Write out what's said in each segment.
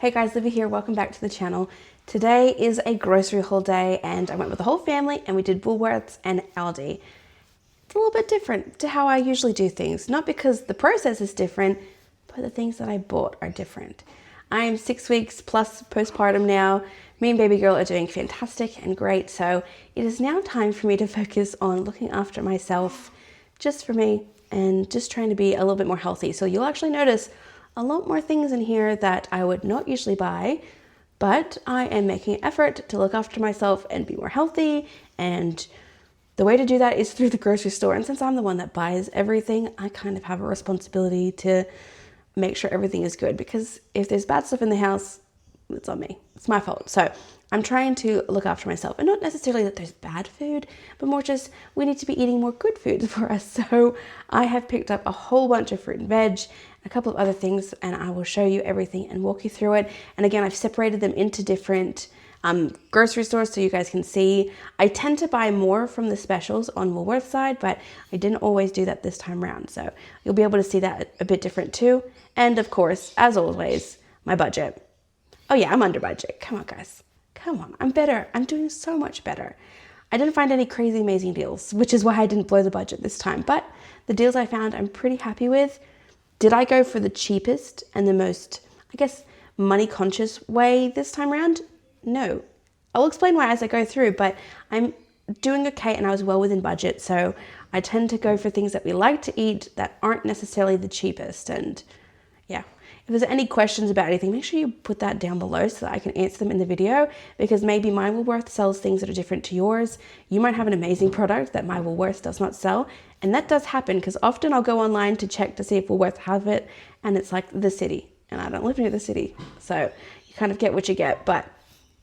Hey guys, Livy here, welcome back to the channel. Today is a grocery haul day and I went with the whole family and we did Woolworths and Aldi. It's a little bit different to how I usually do things, not because the process is different, but the things that I bought are different. I am 6 weeks plus postpartum now. Me and baby girl are doing fantastic and great, so it is now time for me to focus on looking after myself, just for me, and just trying to be a little bit more healthy. So you'll actually notice a lot more things in here that I would not usually buy, but I am making an effort to look after myself and be more healthy, and the way to do that is through the grocery store. And since I'm the one that buys everything, I kind of have a responsibility to make sure everything is good, because if there's bad stuff in the house, it's on me. It's my fault. So I'm trying to look after myself, and not necessarily that there's bad food, but more just we need to be eating more good food for us. So I have picked up a whole bunch of fruit and veg, a couple of other things, and I will show you everything and walk you through it. And again, I've separated them into different grocery stores so you guys can see. I tend to buy more from the specials on Woolworths side, but I didn't always do that this time around. So you'll be able to see that a bit different too. And of course, as always, my budget. Oh yeah, I'm under budget. Come on, guys. Come on. I'm better. I'm doing so much better. I didn't find any crazy amazing deals, which is why I didn't blow the budget this time. But the deals I found, I'm pretty happy with. Did I go for the cheapest and the most, I guess, money conscious way this time around? No. I'll explain why as I go through, but I'm doing okay and I was well within budget. So I tend to go for things that we like to eat that aren't necessarily the cheapest. And yeah, if there's any questions about anything, make sure you put that down below so that I can answer them in the video, because maybe my Woolworths sells things that are different to yours. You might have an amazing product that my Woolworths does not sell. And that does happen, because often I'll go online to check to see if Woolworths have it, and it's like the city, and I don't live near the city. So you kind of get what you get, but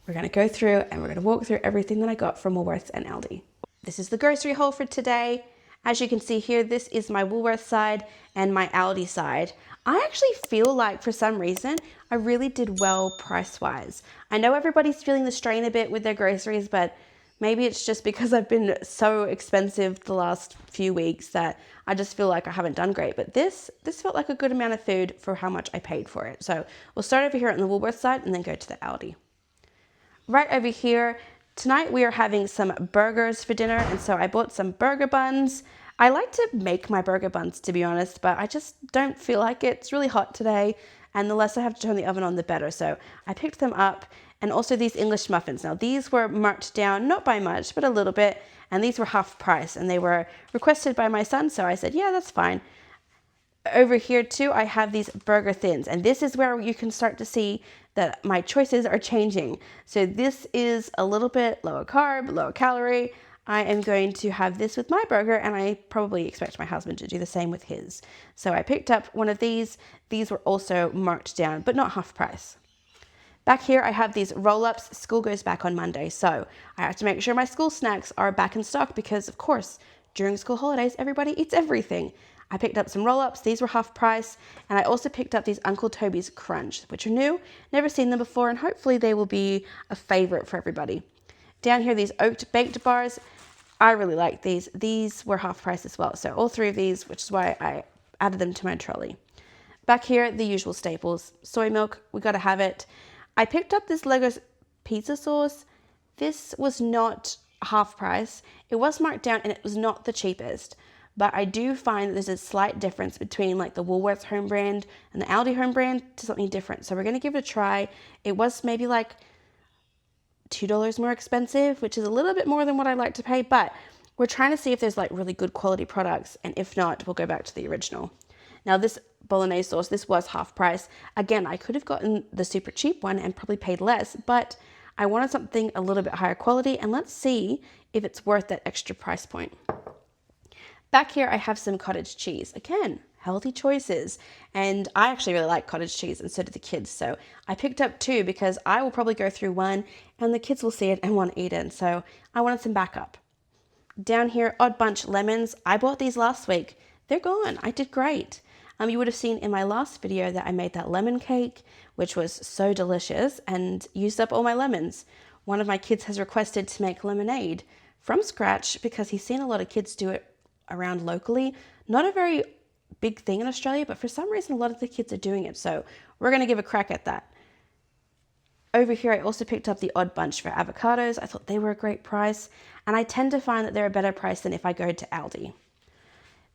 we're gonna go through and we're gonna walk through everything that I got from Woolworths and Aldi. This is the grocery haul for today. As you can see here, this is my Woolworths side and my Aldi side. I actually feel like for some reason, I really did well price-wise. I know everybody's feeling the strain a bit with their groceries, but maybe it's just because I've been so expensive the last few weeks that I just feel like I haven't done great. But this felt like a good amount of food for how much I paid for it. So we'll start over here on the Woolworths side and then go to the Aldi. Right over here, tonight we are having some burgers for dinner, and so I bought some burger buns. I like to make my burger buns, to be honest, but I just don't feel like it. It's really hot today, and the less I have to turn the oven on, the better. So I picked them up, and also these English muffins. Now these were marked down, not by much, but a little bit, and these were half price, and they were requested by my son, so I said, yeah, that's fine. Over here too, I have these burger thins, and this is where you can start to see that my choices are changing. So this is a little bit lower carb, lower calorie. I am going to have this with my burger, and I probably expect my husband to do the same with his. So I picked up one of these. These were also marked down, but not half price. Back here, I have these roll-ups. School goes back on Monday, so I have to make sure my school snacks are back in stock because, of course, during school holidays, everybody eats everything. I picked up some roll-ups. These were half price, and I also picked up these Uncle Toby's Crunch, which are new. Never seen them before, and hopefully they will be a favorite for everybody. Down here, these oat baked bars. I really like these. These were half price as well, so all three of these, which is why I added them to my trolley. Back here, the usual staples. Soy milk, we gotta have it. I picked up this Legos pizza sauce. This was not half price. It was marked down, and it was not the cheapest. But I do find that there's a slight difference between like the Woolworths home brand and the Aldi home brand to something different. So we're gonna give it a try. It was maybe like $2 more expensive, which is a little bit more than what I like to pay, but we're trying to see if there's like really good quality products, and if not, we'll go back to the original. Now this bolognese sauce, this was half price. Again, I could have gotten the super cheap one and probably paid less, but I wanted something a little bit higher quality, and let's see if it's worth that extra price point. Back here, I have some cottage cheese. Again, healthy choices. And I actually really like cottage cheese, and so do the kids. So I picked up two because I will probably go through one and the kids will see it and want to eat it. So I wanted some backup. Down here, Odd Bunch lemons. I bought these last week. They're gone. I did great. You would have seen in my last video that I made that lemon cake, which was so delicious and used up all my lemons. One of my kids has requested to make lemonade from scratch because he's seen a lot of kids do it around locally. Not a very big thing in Australia, but for some reason a lot of the kids are doing it. So we're going to give a crack at that. Over here, I also picked up the odd bunch for avocados. I thought they were a great price, and I tend to find that they're a better price than if I go to Aldi.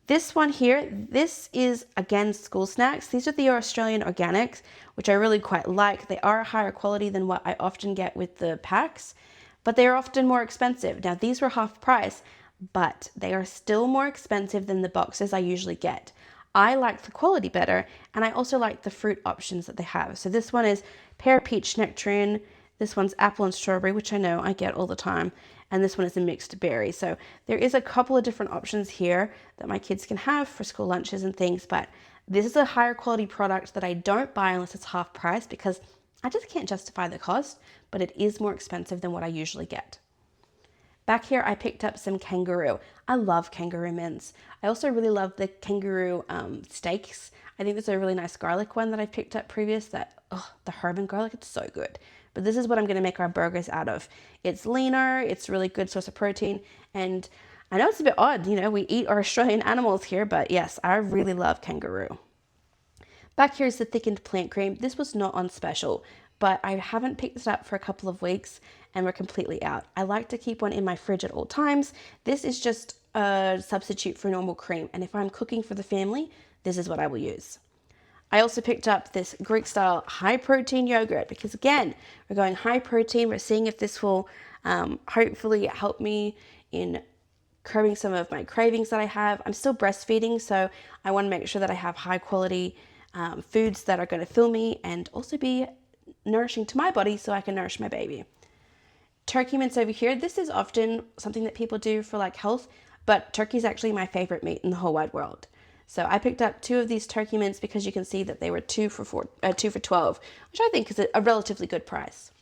This one here, this is again school snacks. These are the Australian organics, which I really quite like. They are higher quality than what I often get with the packs, but they are often more expensive. Now these were half price, but they are still more expensive than the boxes I usually get. I like the quality better, and I also like the fruit options that they have. So this one is pear, peach, nectarine. This one's apple and strawberry, which I know I get all the time. And this one is a mixed berry. So there is a couple of different options here that my kids can have for school lunches and things, but this is a higher quality product that I don't buy unless it's half price because I just can't justify the cost, but it is more expensive than what I usually get. Back here, I picked up some kangaroo. I love kangaroo mints. I also really love the kangaroo steaks. I think there's a really nice garlic one that I picked up previous that, the herb and garlic, it's so good. But this is what I'm gonna make our burgers out of. It's leaner, it's a really good source of protein, and I know it's a bit odd, we eat our Australian animals here, but yes, I really love kangaroo. Back here is the thickened plant cream. This was not on special, but I haven't picked this up for a couple of weeks and we're completely out. I like to keep one in my fridge at all times. This is just a substitute for normal cream, and if I'm cooking for the family, this is what I will use. I also picked up this Greek style high protein yogurt because again, we're going high protein. We're seeing if this will hopefully help me in curbing some of my cravings that I have. I'm still breastfeeding, so I want to make sure that I have high quality foods that are going to fill me and also be nourishing to my body so I can nourish my baby. Turkey mince over here. This is often something that people do for like health, but turkey is actually my favorite meat in the whole wide world. So I picked up 2 of these turkey mince because you can see that they were 2 for 12, which I think is a relatively good price.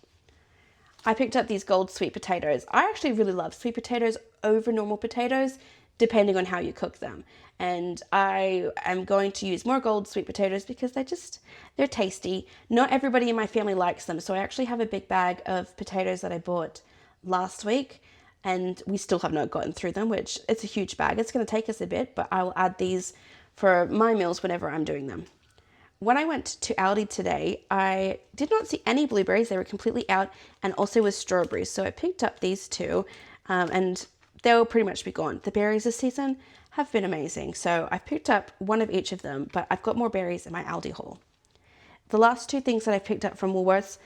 I picked up these gold sweet potatoes. I actually really love sweet potatoes over normal potatoes, depending on how you cook them. And I am going to use more gold sweet potatoes because they're tasty. Not everybody in my family likes them. So I actually have a big bag of potatoes that I bought last week and we still have not gotten through them, which it's a huge bag. It's going to take us a bit, but I will add these for my meals whenever I'm doing them. When I went to Aldi today, I did not see any blueberries. They were completely out, and also with strawberries. So I picked up these 2 and they'll pretty much be gone. The berries this season have been amazing. So I picked up 1 of each of them, but I've got more berries in my Aldi haul. The last 2 things that I picked up from Woolworths,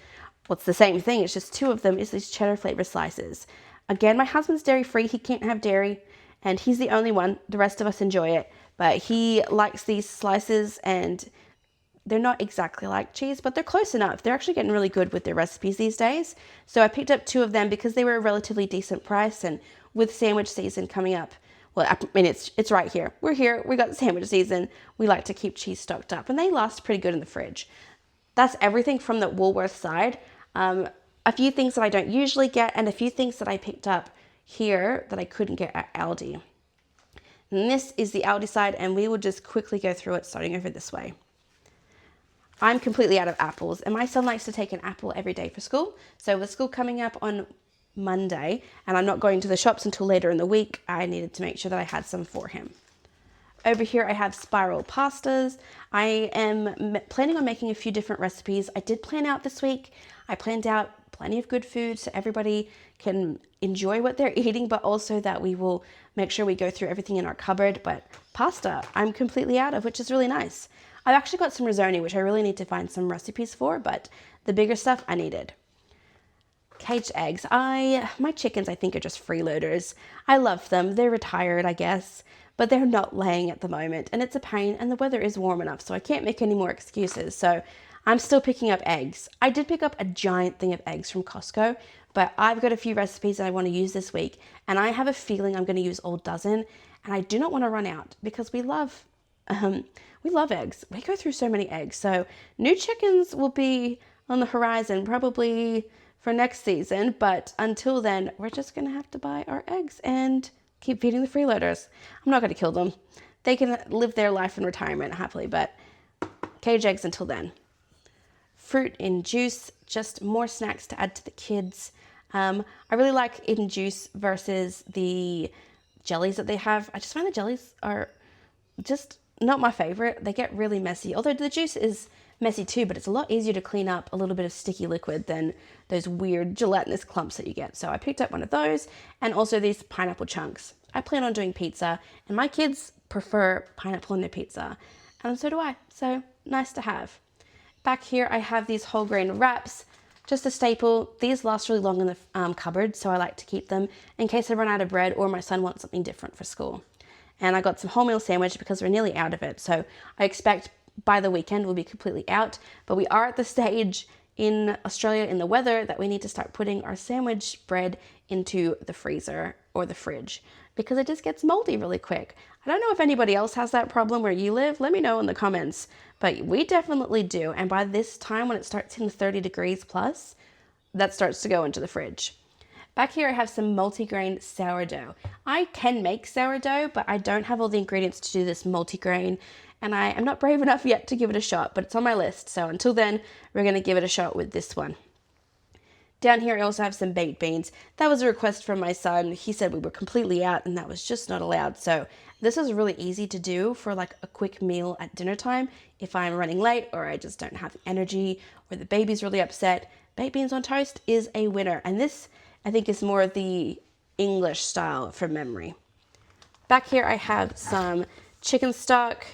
well, it's the same thing. It's just 2 of them is these cheddar flavor slices. Again, my husband's dairy free. He can't have dairy and he's the only one. The rest of us enjoy it, but he likes these slices and they're not exactly like cheese, but they're close enough. They're actually getting really good with their recipes these days. So I picked up 2 of them because they were a relatively decent price, and with sandwich season coming up, well, I mean, it's right here. We're here, we got sandwich season. We like to keep cheese stocked up and they last pretty good in the fridge. That's everything from the Woolworths side. A few things that I don't usually get and a few things that I picked up here that I couldn't get at Aldi. And this is the Aldi side, and we will just quickly go through it starting over this way. I'm completely out of apples, and my son likes to take an apple every day for school. So with school coming up on Monday, and I'm not going to the shops until later in the week, I needed to make sure that I had some for him. Over here I have spiral pastas. I am planning on making a few different recipes. I did plan out this week. I planned out plenty of good food so everybody can enjoy what they're eating, but also that we will make sure we go through everything in our cupboard. But pasta, I'm completely out of, which is really nice. I've actually got some risotto, which I really need to find some recipes for, but the bigger stuff I needed. Caged eggs. My chickens, I think, are just freeloaders. I love them. They're retired, I guess, but they're not laying at the moment, and it's a pain, and the weather is warm enough, so I can't make any more excuses. So I'm still picking up eggs. I did pick up a giant thing of eggs from Costco, but I've got a few recipes that I want to use this week, and I have a feeling I'm going to use all dozen, and I do not want to run out because we love eggs. We go through so many eggs. So new chickens will be on the horizon probably for next season, but until then, we're just going to have to buy our eggs and keep feeding the freeloaders. I'm not going to kill them. They can live their life in retirement happily, but cage eggs until then. Fruit in juice, just more snacks to add to the kids. I really like in juice versus the jellies that they have. I just find the jellies are just not my favorite. They get really messy. Although the juice is messy too, but it's a lot easier to clean up a little bit of sticky liquid than those weird gelatinous clumps that you get. So I picked up one of those, and also these pineapple chunks. I plan on doing pizza, and my kids prefer pineapple in their pizza, and so do I. So nice to have. Back here I have these whole grain wraps, just a staple. These last really long in the cupboard, so I like to keep them in case I run out of bread or my son wants something different for school. And I got some wholemeal sandwich because we're nearly out of it, so I expect by the weekend we'll be completely out. But we are at the stage in Australia in the weather that we need to start putting our sandwich bread into the freezer or the fridge because it just gets moldy really quick. I don't know if anybody else has that problem where you live. Let me know in the comments, but we definitely do. And by this time, when it starts hitting 30 degrees plus, that starts to go into the fridge. Back here I have some multigrain sourdough. I can make sourdough, but I don't have all the ingredients to do this multigrain, and I am not brave enough yet to give it a shot, but it's on my list. So until then, we're gonna give it a shot with this one. Down here I also have some baked beans. That was a request from my son. He said we were completely out and that was just not allowed. So this is really easy to do for like a quick meal at dinner time. If I'm running late or I just don't have the energy or the baby's really upset, baked beans on toast is a winner. And this, I think, is more of the English style from memory. Back here I have some chicken stock.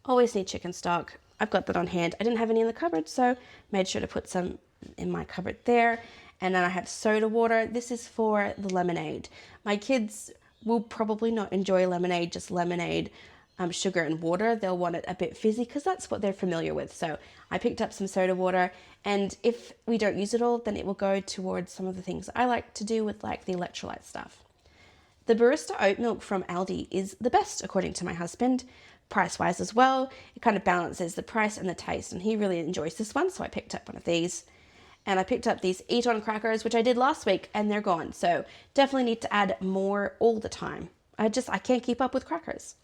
Always need chicken stock. I've got that on hand. I didn't have any in the cupboard, so made sure to put some in my cupboard there. And then I have soda water. This is for the lemonade. My kids will probably not enjoy lemonade, just lemonade, sugar and water. They'll want it a bit fizzy because that's what they're familiar with. So I picked up some soda water, and if we don't use it all, then it will go towards some of the things I like to do with like the electrolyte stuff. The barista oat milk from Aldi is the best according to my husband, price-wise as well. It kind of balances the price and the taste, and he really enjoys this one, so I picked up one of these. And I picked up these Eat-On crackers, which I did last week, and they're gone. So definitely need to add more all the time. I can't keep up with crackers.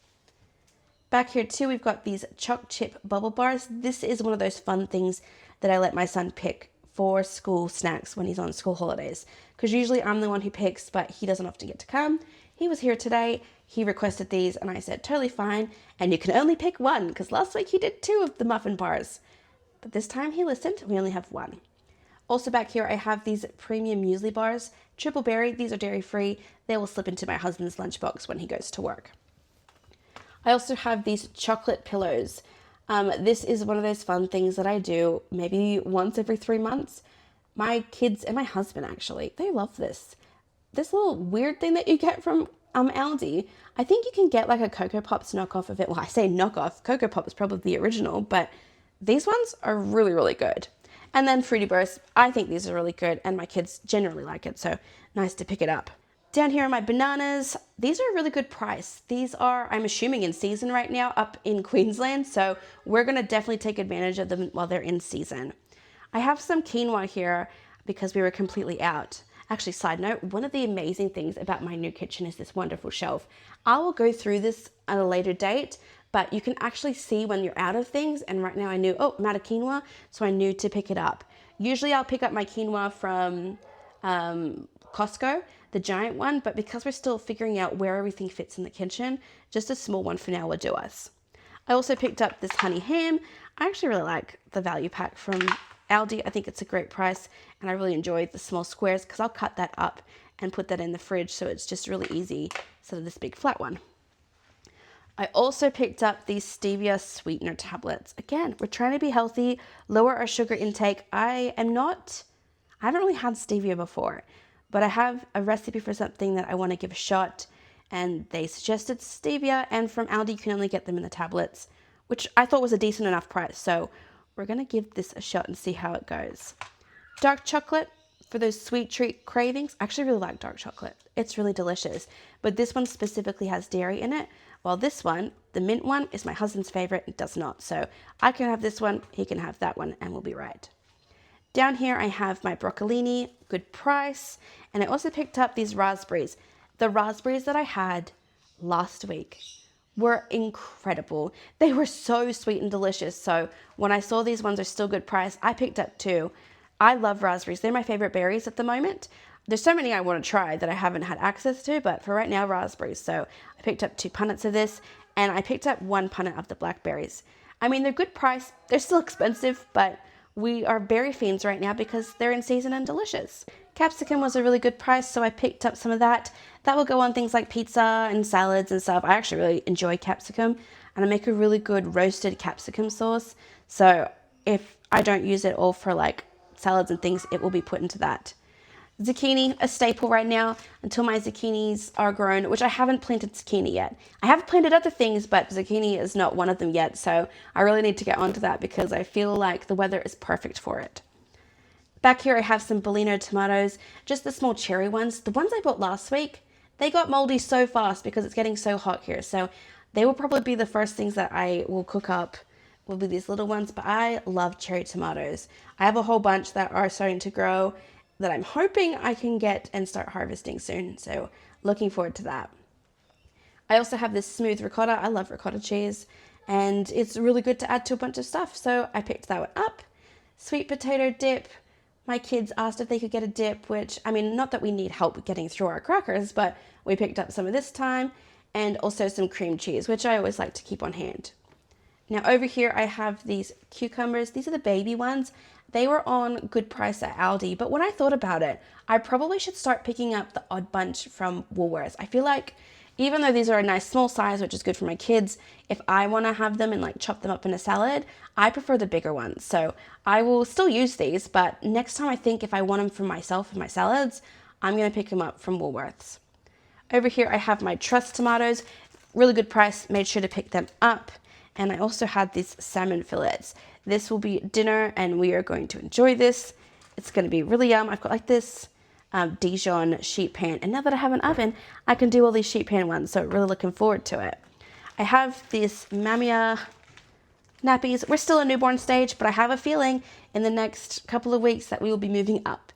Back here too, we've got these choc chip bubble bars. This is one of those fun things that I let my son pick for school snacks when he's on school holidays. Because usually I'm the one who picks, but he doesn't often get to come. He was here today, he requested these, and I said, totally fine. And you can only pick one, because last week he did 2 of the muffin bars. But this time he listened, we only have 1. Also back here, I have these premium muesli bars, triple berry. These are dairy free. They will slip into my husband's lunchbox when he goes to work. I also have these chocolate pillows. This is one of those fun things that I do maybe once every 3 months. My kids and my husband, actually, they love this. This little weird thing that you get from Aldi. I think you can get like a Cocoa Pops knockoff of it. Well, I say knockoff. Cocoa Pop is probably the original, but these ones are really, really good. And then Fruity Bursts, I think these are really good, and my kids generally like it, so nice to pick it up. Down here are my bananas. These are a really good price. These are, I'm assuming, in season right now up in Queensland, so we're gonna definitely take advantage of them while they're in season. I have some quinoa here because we were completely out. Actually, side note, one of the amazing things about my new kitchen is this wonderful shelf. I will go through this at a later date, but you can actually see when you're out of things, and right now I knew, oh, I'm out of quinoa, so I knew to pick it up. Usually I'll pick up my quinoa from Costco, the giant one, but because we're still figuring out where everything fits in the kitchen, just a small one for now will do us. I also picked up this honey ham. I actually really like the value pack from Aldi. I think it's a great price, and I really enjoy the small squares because I'll cut that up and put that in the fridge, so it's just really easy instead of this big flat one. I also picked up these stevia sweetener tablets. Again, we're trying to be healthy, lower our sugar intake. I haven't really had stevia before, but I have a recipe for something that I want to give a shot, and they suggested stevia, and from Aldi you can only get them in the tablets, which I thought was a decent enough price, so we're going to give this a shot and see how it goes. Dark chocolate for those sweet treat cravings. I actually really like dark chocolate. It's really delicious, but this one specifically has dairy in it, while this one, the mint one, is my husband's favorite and does not. So I can have this one, he can have that one, and we'll be right. Down here I have my broccolini, good price, and I also picked up these raspberries. The raspberries that I had last week were incredible. They were so sweet and delicious. So when I saw these ones are still good price, I picked up 2. I love raspberries. They're my favorite berries at the moment. There's so many I want to try that I haven't had access to, but for right now, raspberries. So I picked up 2 punnets of this, and I picked up 1 punnet of the blackberries. I mean, they're good price. They're still expensive, but we are berry fiends right now because they're in season and delicious. Capsicum was a really good price, so I picked up some of that. That will go on things like pizza and salads and stuff. I actually really enjoy capsicum, and I make a really good roasted capsicum sauce. So if I don't use it all for like salads and things, it will be put into that. Zucchini, a staple right now until my zucchinis are grown, which I haven't planted zucchini yet. I have planted other things, but zucchini is not one of them yet, so I really need to get onto that because I feel like the weather is perfect for it. Back here I have some Bellino tomatoes, just the small cherry ones. The ones I bought last week, they got moldy so fast because it's getting so hot here, so they will probably be the first things that I will cook up, will be these little ones, but I love cherry tomatoes. I have a whole bunch that are starting to grow that I'm hoping I can get and start harvesting soon. So looking forward to that. I also have this smooth ricotta. I love ricotta cheese and it's really good to add to a bunch of stuff. So I picked that one up. Sweet potato dip. My kids asked if they could get a dip, which, I mean, not that we need help getting through our crackers, but we picked up some of this time, and also some cream cheese, which I always like to keep on hand. Now over here I have these cucumbers. These are the baby ones. They were on good price at Aldi, but when I thought about it, I probably should start picking up the odd bunch from Woolworths. I feel like even though these are a nice small size, which is good for my kids, if I want to have them and like chop them up in a salad, I prefer the bigger ones. So I will still use these, but next time I think if I want them for myself and my salads, I'm going to pick them up from Woolworths. Over here I have my truss tomatoes, really good price, made sure to pick them up. And I also had these salmon fillets. This will be dinner and we are going to enjoy this. It's going to be really yum. I've got like this Dijon sheet pan, and now that I have an oven, I can do all these sheet pan ones, so really looking forward to it. I have these Mamia nappies. We're still in newborn stage, but I have a feeling in the next couple of weeks that we will be moving up.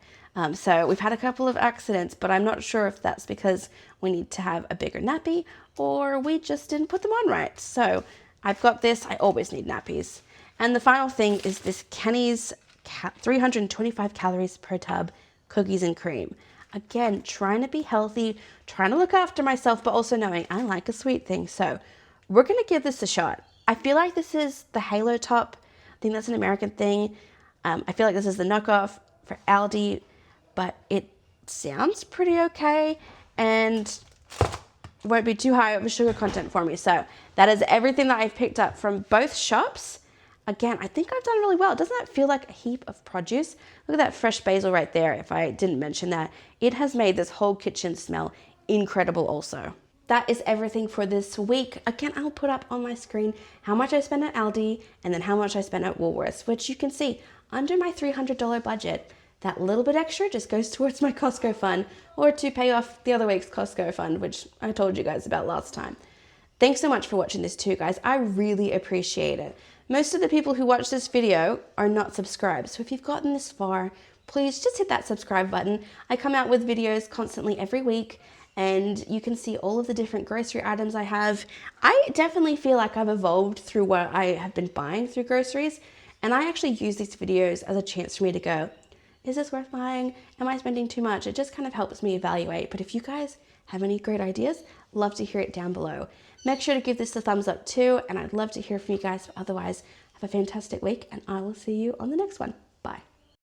So we've had a couple of accidents, but I'm not sure if that's because we need to have a bigger nappy or we just didn't put them on right. So I've got this. I always need nappies. And the final thing is this Kenny's 325 calories per tub cookies and cream. Again, trying to be healthy, trying to look after myself, but also knowing I like a sweet thing. So we're going to give this a shot. I feel like this is the Halo Top. I think that's an American thing. I feel like this is the knockoff for Aldi, but it sounds pretty okay and won't be too high of a sugar content for me. So that is everything that I've picked up from both shops. Again, I think I've done really well. Doesn't that feel like a heap of produce? Look at that fresh basil right there, if I didn't mention that. It has made this whole kitchen smell incredible also. That is everything for this week. Again, I'll put up on my screen how much I spent at Aldi and then how much I spent at Woolworths, which you can see under my $300 budget. That little bit extra just goes towards my Costco fund or to pay off the other week's Costco fund, which I told you guys about last time. Thanks so much for watching this too, guys. I really appreciate it. Most of the people who watch this video are not subscribed, so if you've gotten this far, please just hit that subscribe button. I come out with videos constantly every week, and you can see all of the different grocery items I have. I definitely feel like I've evolved through what I have been buying through groceries, and I actually use these videos as a chance for me to go, is this worth buying? Am I spending too much? It just kind of helps me evaluate. But if you guys have any great ideas, love to hear it down below. Make sure to give this a thumbs up too, and I'd love to hear from you guys. Otherwise, have a fantastic week, and I will see you on the next one.